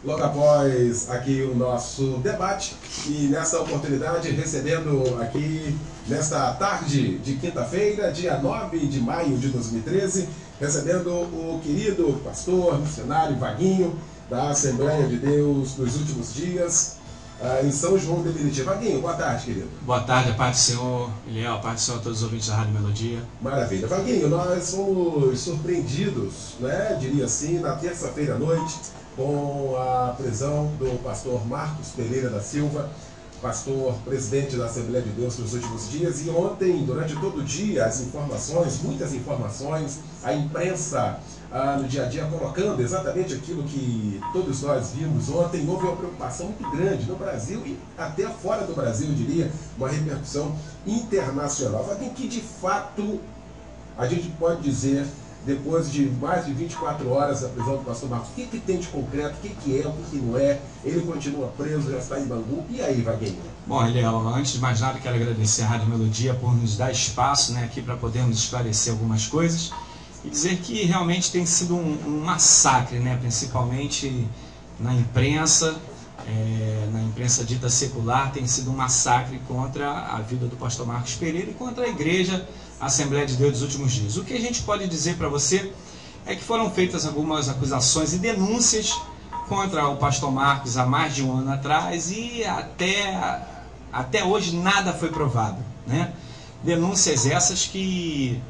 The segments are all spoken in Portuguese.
logo após aqui o nosso debate, e nessa oportunidade recebendo aqui nesta tarde de quinta-feira, dia 9 de maio de 2013, recebendo o querido pastor missionário Vaguinho, da Assembleia de Deus dos Últimos Dias, em São João de Meriti. Vaguinho, boa tarde, querido. Boa tarde, a paz do Senhor, Eliel, a paz do Senhor a todos os ouvintes da Rádio Melodia. Maravilha. Vaguinho, nós fomos surpreendidos, né, diria assim, na terça-feira à noite, com a prisão do pastor Marcos Pereira da Silva, pastor presidente da Assembleia de Deus nos últimos dias. E ontem, durante todo o dia, as informações, muitas informações, a imprensa no dia a dia colocando exatamente aquilo que todos nós vimos ontem. Houve uma preocupação muito grande no Brasil e até fora do Brasil, eu diria, uma repercussão internacional. Mas que de fato a gente pode dizer, depois de mais de 24 horas da prisão do pastor Marcos, o que tem de concreto, o que é, o que não é? Ele continua preso, já está em Bangu. E aí, Vaguinho? Bom, Eliel, antes de mais nada, quero agradecer a Rádio Melodia por nos dar espaço, né, aqui para podermos esclarecer algumas coisas e dizer que realmente tem sido um massacre, né, principalmente na imprensa dita secular, tem sido um massacre contra a vida do pastor Marcos Pereira e contra a igreja Assembleia de Deus dos Últimos Dias. O que a gente pode dizer para você é que foram feitas algumas acusações e denúncias contra o pastor Marcos há mais de um ano atrás e até hoje nada foi provado, né? Denúncias essas que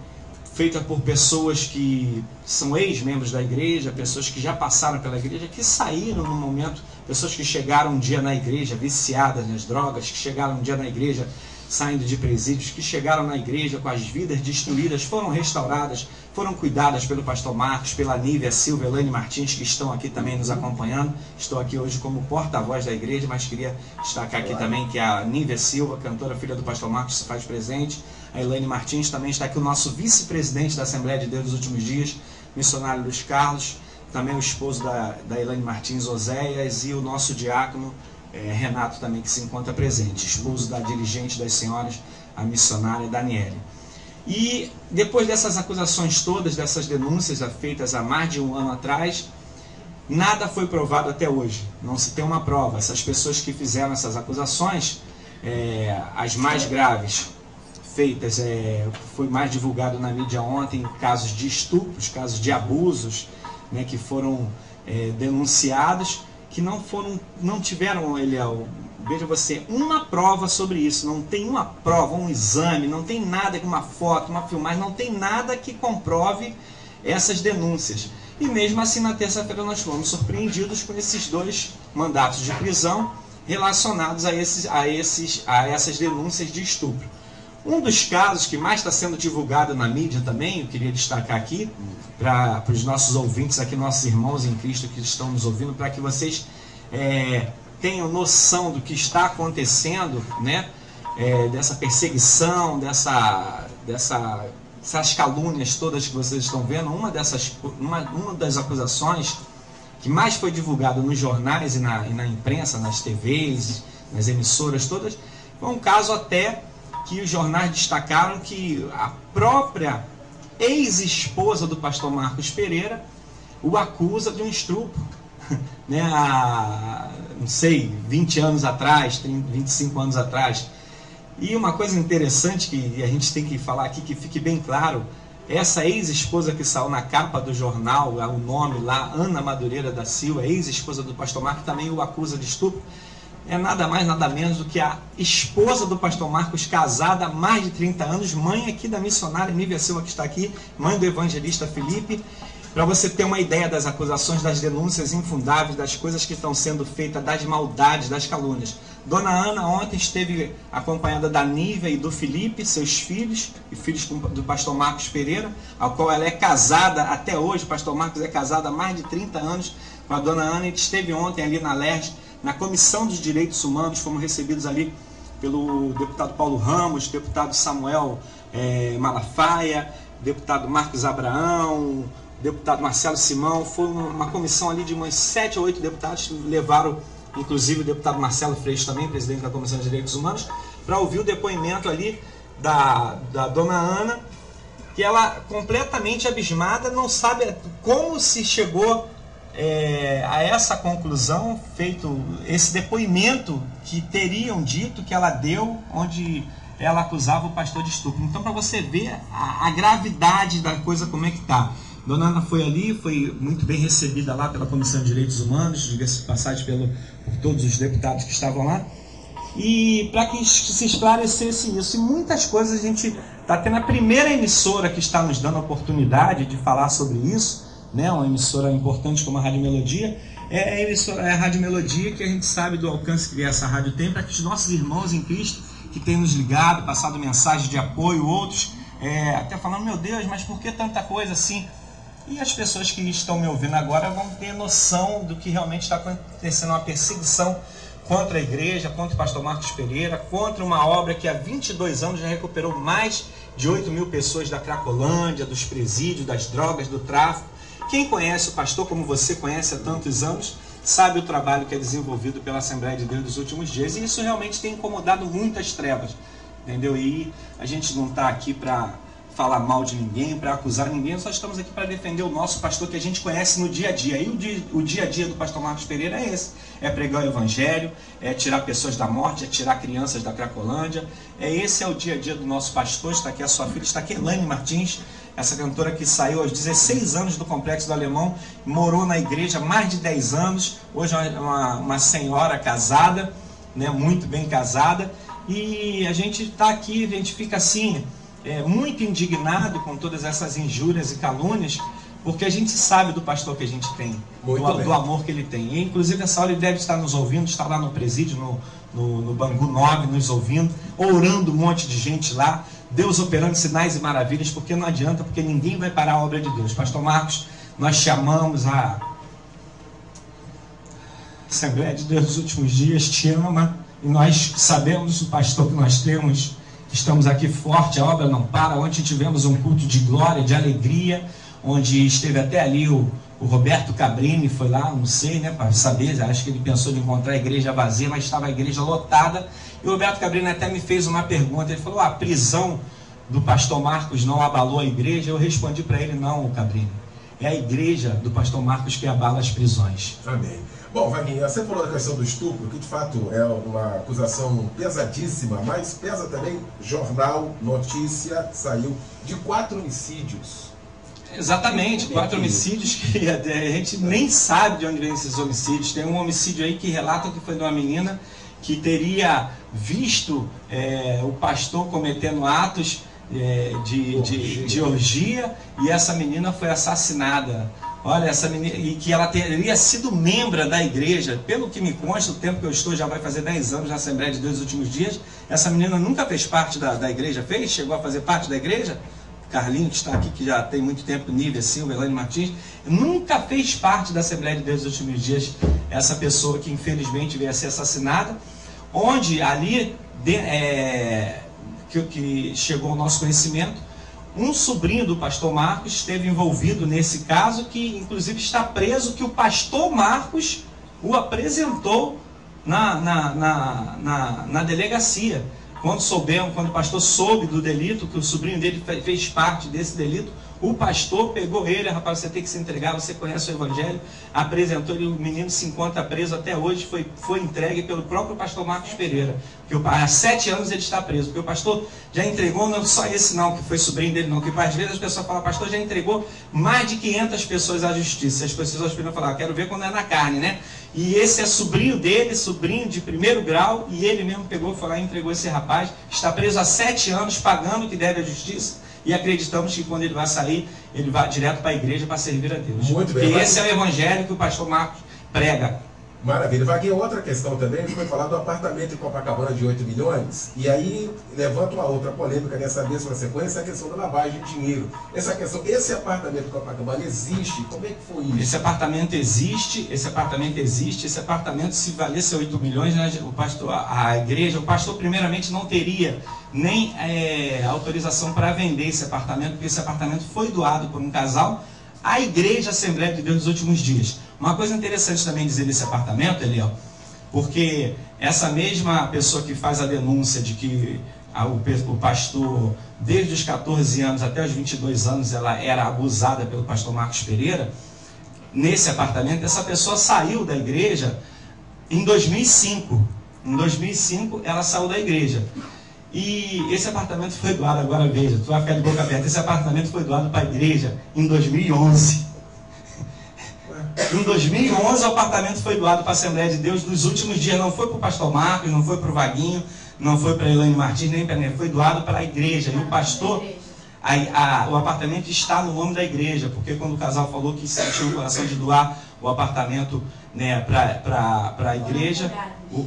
feitas por pessoas que são ex-membros da igreja, pessoas que já passaram pela igreja, que saíram no momento, pessoas que chegaram um dia na igreja viciadas nas drogas, que chegaram um dia na igreja saindo de presídios, que chegaram na igreja com as vidas destruídas, foram restauradas, foram cuidadas pelo pastor Marcos, pela Nívia Silva, Elaine Martins, que estão aqui também nos acompanhando. Estou aqui hoje como porta-voz da igreja, mas queria destacar aqui também que a Nívia Silva, cantora, filha do pastor Marcos, se faz presente. A Elaine Martins também está aqui, o nosso vice-presidente da Assembleia de Deus dos Últimos Dias, missionário Luiz Carlos, também o esposo da Elaine Martins, Oséias, e o nosso diácono Renato também, que se encontra presente, esposo da dirigente das senhoras, a missionária Daniele. E depois dessas acusações todas, dessas denúncias feitas há mais de um ano atrás, nada foi provado até hoje, não se tem uma prova. Essas pessoas que fizeram essas acusações, as mais graves feitas, foi mais divulgado na mídia ontem, casos de estupros, casos de abusos, né, que foram denunciados, que não tiveram, Eliel, veja você, uma prova sobre isso. Não tem uma prova, um exame, não tem nada, uma foto, uma filmagem, não tem nada que comprove essas denúncias. E mesmo assim, na terça-feira nós fomos surpreendidos com esses dois mandatos de prisão relacionados a essas denúncias de estupro. Um dos casos que mais está sendo divulgado na mídia também, eu queria destacar aqui, para os nossos ouvintes aqui, nossos irmãos em Cristo que estão nos ouvindo, para que vocês tenham noção do que está acontecendo, né? Dessa perseguição, dessas calúnias todas que vocês estão vendo. Uma das acusações que mais foi divulgada nos jornais e na imprensa, nas TVs, nas emissoras todas, foi um caso até que os jornais destacaram que a própria ex-esposa do pastor Marcos Pereira o acusa de um estupro, né, há, não sei, 20 anos atrás, 25 anos atrás. E uma coisa interessante que a gente tem que falar aqui, que fique bem claro, essa ex-esposa que saiu na capa do jornal, o nome lá, Ana Madureira da Silva, ex-esposa do pastor Marcos, também o acusa de estupro. É nada mais, nada menos do que a esposa do pastor Marcos, casada há mais de 30 anos, mãe aqui da missionária Nívia Silva, que está aqui, mãe do evangelista Felipe. Para você ter uma ideia das acusações, das denúncias infundáveis, das coisas que estão sendo feitas, das maldades, das calúnias. Dona Ana ontem esteve acompanhada da Nívia e do Felipe, seus filhos, e filhos do pastor Marcos Pereira, ao qual ela é casada até hoje. O pastor Marcos é casado há mais de 30 anos com a Dona Ana, e esteve ontem ali na LERJ, na Comissão dos Direitos Humanos. Fomos recebidos ali pelo deputado Paulo Ramos, deputado Samuel Malafaia, deputado Marcos Abraão, deputado Marcelo Simão. Foi uma comissão ali de umas 7 ou 8 deputados, que levaram inclusive o deputado Marcelo Freixo também, presidente da Comissão de Direitos Humanos, para ouvir o depoimento ali da Dona Ana, que ela, completamente abismada, não sabe como se chegou a essa conclusão, feito esse depoimento que teriam dito que ela deu, onde ela acusava o pastor de estupro. Então, para você ver a gravidade da coisa, como é que está. Dona Ana foi ali, foi muito bem recebida lá pela Comissão de Direitos Humanos, diga-se de passagem por todos os deputados que estavam lá, e para que se esclarecesse isso. E muitas coisas a gente está tendo a primeira emissora que está nos dando a oportunidade de falar sobre isso, né? Uma emissora importante como a Rádio Melodia, é a Rádio Melodia, que a gente sabe do alcance que essa rádio tem, para que os nossos irmãos em Cristo, que têm nos ligado, passado mensagem de apoio, outros, até falando, meu Deus, mas por que tanta coisa assim? E as pessoas que estão me ouvindo agora vão ter noção do que realmente está acontecendo, uma perseguição contra a igreja, contra o pastor Marcos Pereira, contra uma obra que há 22 anos já recuperou mais de 8.000 pessoas da Cracolândia, dos presídios, das drogas, do tráfico. Quem conhece o pastor, como você conhece há tantos anos, sabe o trabalho que é desenvolvido pela Assembleia de Deus nos últimos dias, e isso realmente tem incomodado muitas trevas, entendeu? E a gente não está aqui para falar mal de ninguém, para acusar ninguém, só estamos aqui para defender o nosso pastor que a gente conhece no dia a dia. E o dia a dia do pastor Marcos Pereira é esse, é pregar o evangelho, é tirar pessoas da morte, é tirar crianças da Cracolândia. Esse é o dia a dia do nosso pastor. Está aqui a sua filha, está aqui Elaine Martins, essa cantora que saiu aos 16 anos do Complexo do Alemão, morou na igreja há mais de 10 anos, hoje é uma senhora casada, né, muito bem casada, e a gente está aqui, a gente fica assim, muito indignado com todas essas injúrias e calúnias, porque a gente sabe do pastor que a gente tem, do amor que ele tem. E, inclusive, essa hora ele deve estar nos ouvindo, está lá no presídio, no Bangu 9, nos ouvindo, orando um monte de gente lá, Deus operando sinais e maravilhas, porque não adianta, porque ninguém vai parar a obra de Deus. Pastor Marcos, nós chamamos a Assembleia de Deus nos últimos dias, te ama, e nós sabemos o pastor que nós temos. Estamos aqui forte, a obra não para. Ontem tivemos um culto de glória, de alegria, onde esteve até ali o Roberto Cabrini, foi lá, não sei, né, para saber, acho que ele pensou de encontrar a igreja vazia, mas estava a igreja lotada. E o Roberto Cabrini até me fez uma pergunta, ele falou, a prisão do pastor Marcos não abalou a igreja? Eu respondi para ele, não, Cabrini, é a igreja do pastor Marcos que abala as prisões. Amém. Bom, Vaguinho, você falou da questão do estupro, que de fato é uma acusação pesadíssima, mas pesa também, jornal, notícia, saiu de 4 homicídios. Exatamente, 4 homicídios que a gente nem sabe de onde vem esses homicídios. Tem um homicídio aí que relata que foi de uma menina que teria visto o pastor cometendo atos de orgia, e essa menina foi assassinada. Olha, essa menina, e que ela teria sido membro da igreja, pelo que me consta, o tempo que eu estou já vai fazer 10 anos na Assembleia de Deus nos últimos dias. Essa menina nunca fez parte da igreja, chegou a fazer parte da igreja. Carlinho, que está aqui, que já tem muito tempo, Nívia Silva, Elaine Martins, nunca fez parte da Assembleia de Deus nos últimos dias. Essa pessoa que infelizmente veio a ser assassinada, onde ali, que chegou ao nosso conhecimento, um sobrinho do pastor Marcos esteve envolvido nesse caso, que inclusive está preso, que o pastor Marcos o apresentou na delegacia. Quando o pastor soube do delito, que o sobrinho dele fez parte desse delito, o pastor pegou ele, rapaz, você tem que se entregar, você conhece o evangelho, apresentou ele, o menino se encontra preso até hoje, foi entregue pelo próprio pastor Marcos Pereira, que há 7 anos ele está preso, porque o pastor já entregou, não só esse não, que foi sobrinho dele não, que às vezes as pessoas falam, pastor já entregou mais de 500 pessoas à justiça, as pessoas aspiram a falar, quero ver quando é na carne, né? E esse é sobrinho dele, sobrinho de 1º grau, e ele mesmo pegou, foi lá e entregou esse rapaz, está preso há 7 anos, pagando o que deve à justiça, e acreditamos que quando ele vai sair, ele vai direto para a igreja para servir a Deus. Muito bem. Porque esse é o evangelho que o pastor Marcos prega. Maravilha. Vaguinho, outra questão também, foi falar do apartamento em Copacabana de 8 milhões, e aí levanta uma outra polêmica nessa mesma sequência, a questão da lavagem de dinheiro. Esse apartamento em Copacabana existe? Como é que foi isso? Esse apartamento existe, esse apartamento se valesse 8 milhões, né, a igreja, o pastor primeiramente não teria nem autorização para vender esse apartamento, porque esse apartamento foi doado por um casal à igreja Assembleia de Deus nos últimos dias. Uma coisa interessante também dizer desse apartamento, Eliel, porque essa mesma pessoa que faz a denúncia de que o pastor, desde os 14 anos até os 22 anos, ela era abusada pelo pastor Marcos Pereira, nesse apartamento. Essa pessoa saiu da igreja em 2005. Em 2005 ela saiu da igreja. E esse apartamento foi doado, agora veja, tu vai ficar de boca aberta, esse apartamento foi doado para a igreja em 2011. Em 2011 o apartamento foi doado para a Assembleia de Deus. Nos últimos dias não foi para o pastor Marcos, não foi para o Vaguinho, não foi para a Elaine Martins, nem para ele, foi doado para a igreja. E o pastor, o apartamento está no nome da igreja, porque quando o casal falou que sentiu o coração de doar o apartamento, né, para a igreja,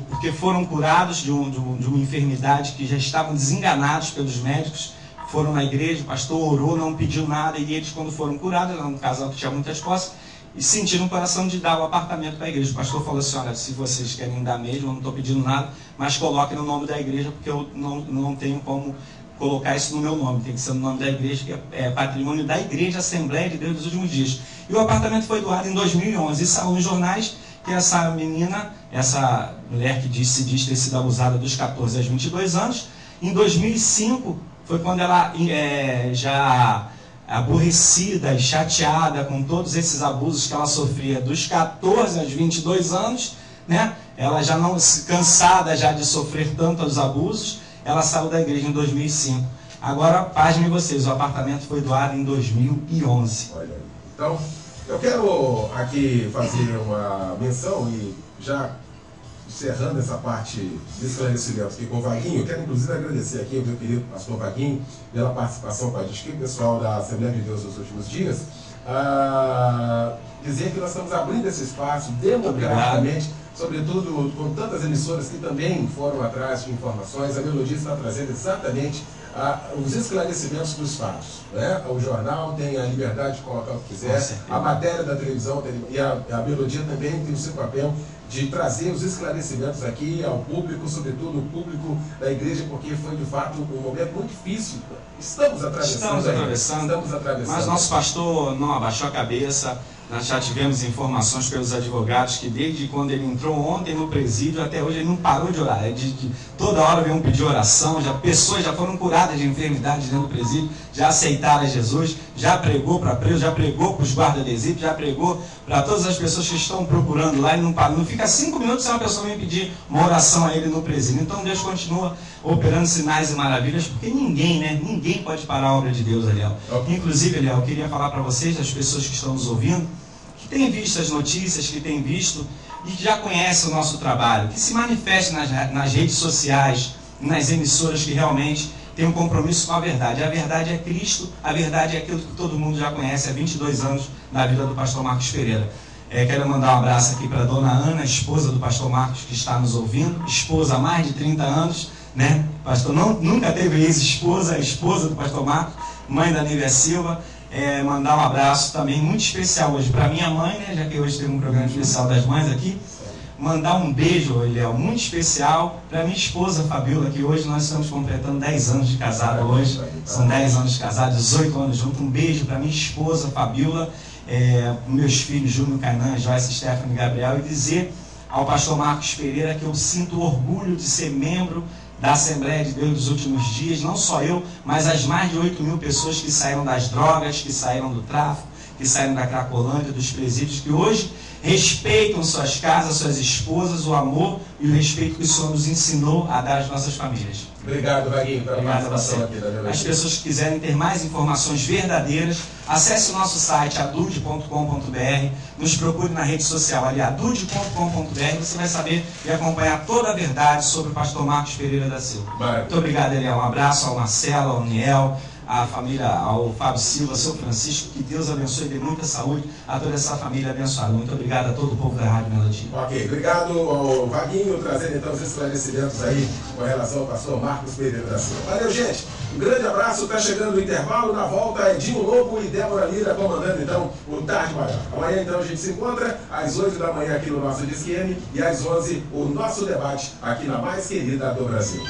porque foram curados de uma enfermidade, que já estavam desenganados pelos médicos, foram na igreja, o pastor orou, não pediu nada, e eles, quando foram curados, era um casal que tinha muitas posses, e sentiram o coração de dar o apartamento para a igreja. O pastor falou assim: olha, se vocês querem dar mesmo, eu não estou pedindo nada, mas coloquem no nome da igreja, porque eu não tenho como colocar isso no meu nome, tem que ser no nome da igreja, que é patrimônio da igreja Assembleia de Deus dos Últimos Dias. E o apartamento foi doado em 2011, e saiu nos jornais que essa menina, essa mulher que se diz ter sido abusada dos 14 aos 22 anos, em 2005 foi quando ela, já aborrecida e chateada com todos esses abusos que ela sofria dos 14 aos 22 anos, né? Ela já não, cansada já de sofrer tantos abusos, ela saiu da igreja em 2005. Agora, pasmem vocês, o apartamento foi doado em 2011. Olha aí. Então, eu quero aqui fazer uma menção e já encerrando essa parte de esclarecimento aqui com o Vaguinho, eu quero inclusive agradecer aqui ao meu querido pastor Vaguinho pela participação com a gente, pessoal da Assembleia de Deus nos últimos dias, dizer que nós estamos abrindo esse espaço democraticamente, sobretudo com tantas emissoras que também foram atrás de informações. A Melodia está trazendo exatamente os esclarecimentos dos fatos, né? O jornal tem a liberdade de colocar o que quiser, a matéria da televisão tem, e a Melodia também tem o seu papel de trazer os esclarecimentos aqui ao público, sobretudo o público da igreja, porque foi de fato um momento muito difícil. Estamos atravessando. Mas nosso pastor não abaixou a cabeça. Nós já tivemos informações pelos advogados que desde quando ele entrou ontem no presídio até hoje ele não parou de orar. Toda hora vem pedir oração, pessoas já foram curadas de enfermidades dentro do presídio, já aceitaram Jesus, já pregou para presos, já pregou para os guardas de presídio, já pregou para todas as pessoas que estão procurando lá. Ele não para, não fica 5 minutos sem uma pessoa vem pedir uma oração a ele no presídio. Então Deus continua operando sinais e maravilhas, porque ninguém pode parar a obra de Deus, Eliel. Inclusive, Eliel, eu queria falar para vocês, as pessoas que estão nos ouvindo, que têm visto as notícias, que têm visto e que já conhecem o nosso trabalho, que se manifestem nas redes sociais, nas emissoras que realmente têm um compromisso com a verdade. A verdade é Cristo, a verdade é aquilo que todo mundo já conhece há 22 anos na vida do pastor Marcos Pereira. Quero mandar um abraço aqui para a dona Ana, esposa do pastor Marcos, que está nos ouvindo, esposa há mais de 30 anos, né? Pastor nunca teve ex-esposa, a esposa do pastor Marcos, mãe da Nívia Silva. Mandar um abraço também muito especial hoje para minha mãe, né? Já que hoje tem um programa especial das mães aqui. Mandar um beijo, Eliel, muito especial para minha esposa Fabiola, que hoje nós estamos completando 10 anos de casado hoje. São 10 anos de casado, 18 anos juntos. Um beijo para minha esposa Fabiola, meus filhos Júnior, Cainan, Joyce, Stephanie e Gabriel, e dizer ao pastor Marcos Pereira que eu sinto orgulho de ser membro da Assembleia de Deus dos Últimos Dias, não só eu, mas as mais de 8.000 pessoas que saíram das drogas, que saíram do tráfico, que saíram da Cracolândia, dos presídios, que hoje respeitam suas casas, suas esposas, o amor e o respeito que o Senhor nos ensinou a dar às nossas famílias. Obrigado, Vaguinho, pela participação aqui da Melodia. As pessoas que quiserem ter mais informações verdadeiras, acesse o nosso site adude.com.br, nos procure na rede social ali, adude.com.br, você vai saber e acompanhar toda a verdade sobre o pastor Marcos Pereira da Silva. Muito obrigado, Eliel. Um abraço ao Marcelo, ao Niel, à família, ao Fábio Silva, ao seu Francisco, que Deus abençoe e dê muita saúde a toda essa família abençoada. Muito obrigado a todo o povo da Rádio Melodia. Ok, obrigado ao Vaguinho, trazendo então os esclarecimentos aí com relação ao pastor Marcos Pereira da Silva. Valeu, gente, um grande abraço, está chegando o intervalo, na volta Edinho Lobo e Débora Lira comandando então o Tarde Maior. Amanhã então a gente se encontra às 8 da manhã aqui no nosso Disque M e às 11 o nosso debate aqui na mais querida do Brasil.